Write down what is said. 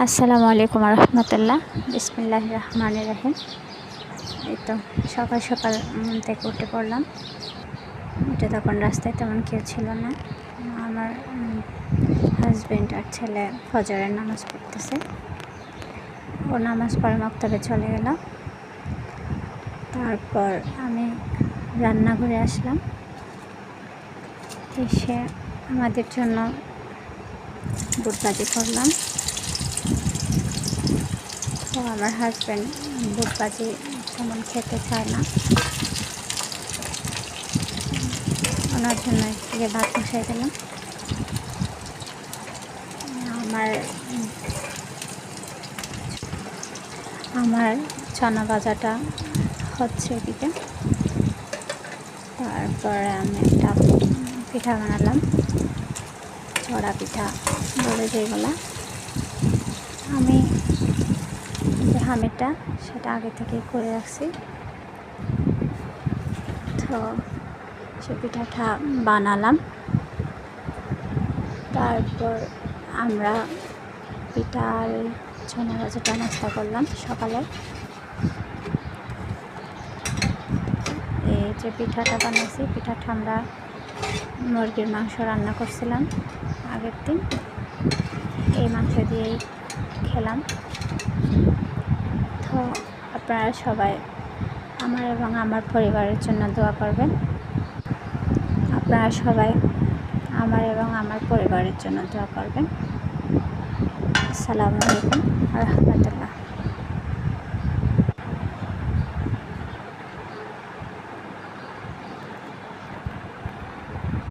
আসসালামু আলাইকুম রহমতুল্লাহ। বিসমিল্লাহির রহমানির রহিম। এই তো সকাল সকাল থেকে উঠে পড়লাম। উঠে তখন রাস্তায় তেমন কেউ ছিল না। আমার হাজব্যান্ড আর ছেলে ফজরের নামাজ পড়তেছে। ও নামাজ পড়ে মক্তবে চলে গেল। তারপর আমি রান্নাঘরে আসলাম। এসে আমাদের জন্য বুট ভাজি করলাম। তো আমার হাজব্যান্ড বুট ভাজি তেমন খেতে চায় না, ওনার জন্য একটু ভাত বসাই দিলাম। আমার চানা ভাজাটা হচ্ছে এদিকে। তারপরে আমি একটা পিঠা বানালাম, চড়া পিঠা বলে যেগুলো। আমি যে হামিটা সেটা আগে থেকেই করে রাখছি। তো সে পিঠাটা বানালাম। তারপর আমরা পিঠা আর ছানা ভাজাটা নাস্তা করলাম সকালে। এই যে পিঠাটা বানাইছি, পিঠাটা আমরা মুরগির মাংস রান্না করছিলাম আগের দিন, এই মাংস দিয়েই খেলাম। তো আপনারা সবাই আমার এবং আমার পরিবারের জন্য দোয়া করবেন। আপনারা সবাই আমার এবং আমার পরিবারের জন্য দোয়া করবেন। আসসালামু আলাইকুম রহমতুল্লাহ।